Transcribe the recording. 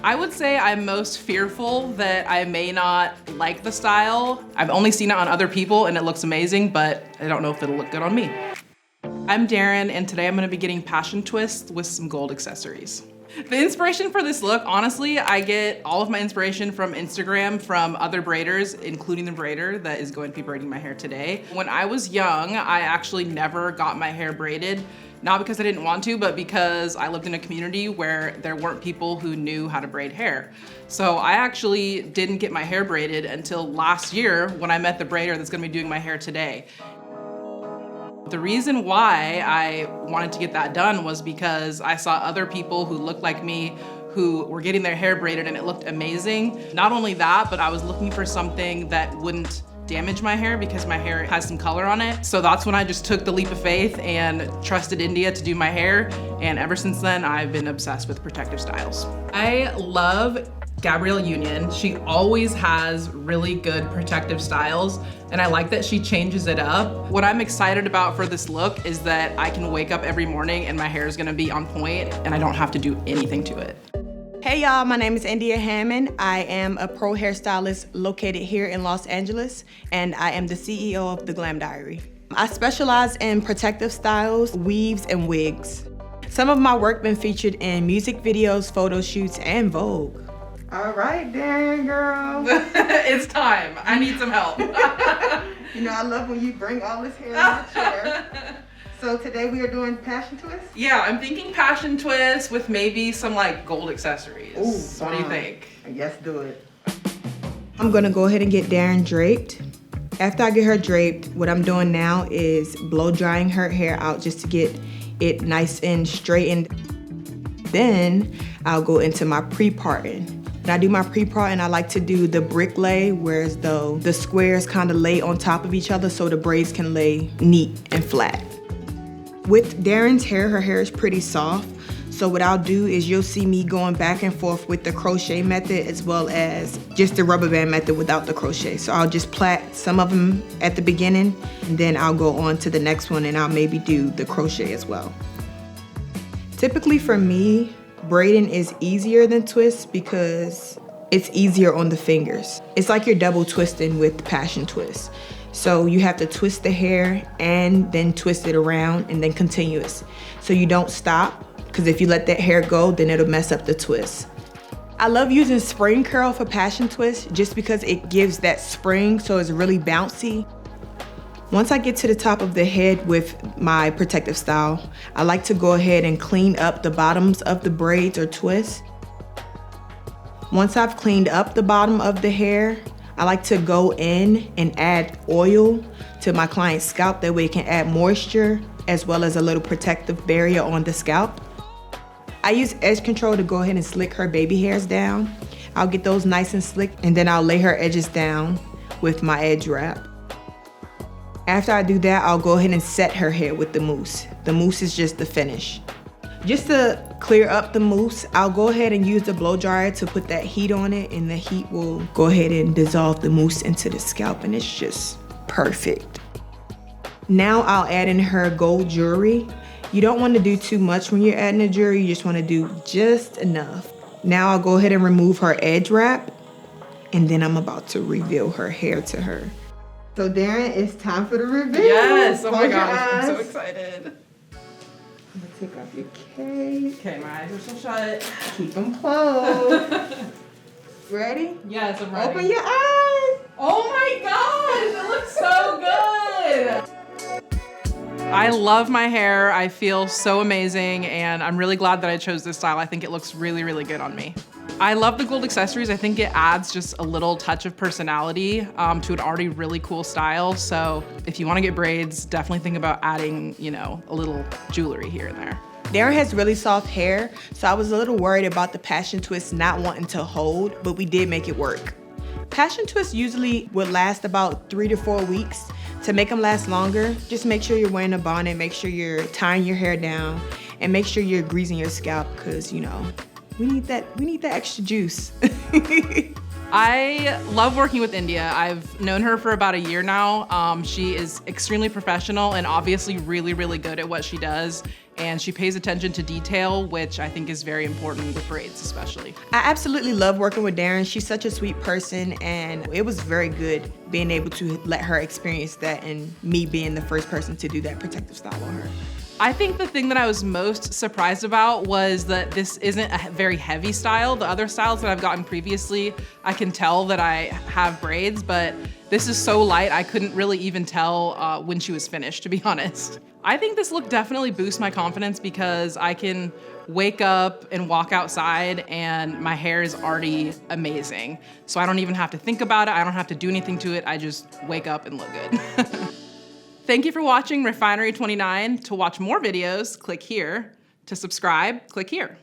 I would say I'm most fearful that I may not like the style. I've only seen it on other people and it looks amazing, but I don't know if it'll look good on me. I'm Daron, and today I'm gonna be getting passion twists with some gold accessories. The inspiration for this look, honestly, I get all of my inspiration from Instagram, from other braiders, including the braider that is going to be braiding my hair today. When I was young, I actually never got my hair braided, not because I didn't want to, but because I lived in a community where there weren't people who knew how to braid hair. So I actually didn't get my hair braided until last year when I met the braider that's gonna be doing my hair today. The reason why I wanted to get that done was because I saw other people who looked like me who were getting their hair braided and it looked amazing. Not only that, but I was looking for something that wouldn't damage my hair because my hair has some color on it. So that's when I just took the leap of faith and trusted India to do my hair. And ever since then, I've been obsessed with protective styles. I love Gabrielle Union. She always has really good protective styles, and I like that she changes it up. What I'm excited about for this look is that I can wake up every morning and my hair is gonna be on point and I don't have to do anything to it. Hey y'all, my name is India Hammond. I am a pro hairstylist located here in Los Angeles, and I am the CEO of The Glam Diary. I specialize in protective styles, weaves, and wigs. Some of my work been featured in music videos, photo shoots, and Vogue. All right, Daron, girl. It's time. I need some help. You know, I love when you bring all this hair in the chair. So today we are doing passion twists? Yeah, I'm thinking passion twists with maybe some like gold accessories. Ooh, what do you think? Yes, do it. I'm gonna go ahead and get Daron draped. After I get her draped, what I'm doing now is blow drying her hair out just to get it nice and straightened. Then I'll go into my pre-parting. When I do my pre-parting, I like to do the brick lay, whereas though the squares kind of lay on top of each other so the braids can lay neat and flat. With Daron's hair, her hair is pretty soft. So what I'll do is you'll see me going back and forth with the crochet method as well as just the rubber band method without the crochet. So I'll just plait some of them at the beginning and then I'll go on to the next one and I'll maybe do the crochet as well. Typically for me, braiding is easier than twists because it's easier on the fingers. It's like you're double twisting with passion twists. So you have to twist the hair and then twist it around and then continuous. So you don't stop, because if you let that hair go, then it'll mess up the twist. I love using spring curl for passion twists just because it gives that spring so it's really bouncy. Once I get to the top of the head with my protective style, I like to go ahead and clean up the bottoms of the braids or twists. Once I've cleaned up the bottom of the hair, I like to go in and add oil to my client's scalp. That way it can add moisture as well as a little protective barrier on the scalp. I use edge control to go ahead and slick her baby hairs down. I'll get those nice and slick and then I'll lay her edges down with my edge wrap. After I do that, I'll go ahead and set her hair with the mousse. The mousse is just the finish. Just to clear up the mousse, I'll go ahead and use the blow dryer to put that heat on it, and the heat will go ahead and dissolve the mousse into the scalp, and it's just perfect. Now I'll add in her gold jewelry. You don't want to do too much when you're adding the jewelry, you just want to do just enough. Now I'll go ahead and remove her edge wrap, and then I'm about to reveal her hair to her. So Daron, it's time for the reveal. Yes, oh my gosh, I'm so excited. I'm gonna take off your cape. Okay, my eyes are still shut. Keep them closed. Ready? Yes, I'm ready. Open your eyes. Oh my gosh, it looks so good. I love my hair. I feel so amazing, and I'm really glad that I chose this style. I think it looks really, really good on me. I love the gold accessories. I think it adds just a little touch of personality to an already really cool style. So if you want to get braids, definitely think about adding, you know, a little jewelry here and there. Daron has really soft hair, so I was a little worried about the passion twist not wanting to hold, but we did make it work. Passion twists usually would last about 3 to 4 weeks. To make them last longer, just make sure you're wearing a bonnet, make sure you're tying your hair down, and make sure you're greasing your scalp because, you know, we need that extra juice. I love working with India. I've known her for about a year now. She is extremely professional and obviously really, really good at what she does. and she pays attention to detail, which I think is very important with braids especially. I absolutely love working with Daron. She's such a sweet person, and it was very good being able to let her experience that and me being the first person to do that protective style on her. I think the thing that I was most surprised about was that this isn't a very heavy style. The other styles that I've gotten previously, I can tell that I have braids, but this is so light, I couldn't really even tell when she was finished, to be honest. I think this look definitely boosts my confidence because I can wake up and walk outside and my hair is already amazing. So I don't even have to think about it, I don't have to do anything to it, I just wake up and look good. Thank you for watching Refinery29. To watch more videos, click here. To subscribe, click here.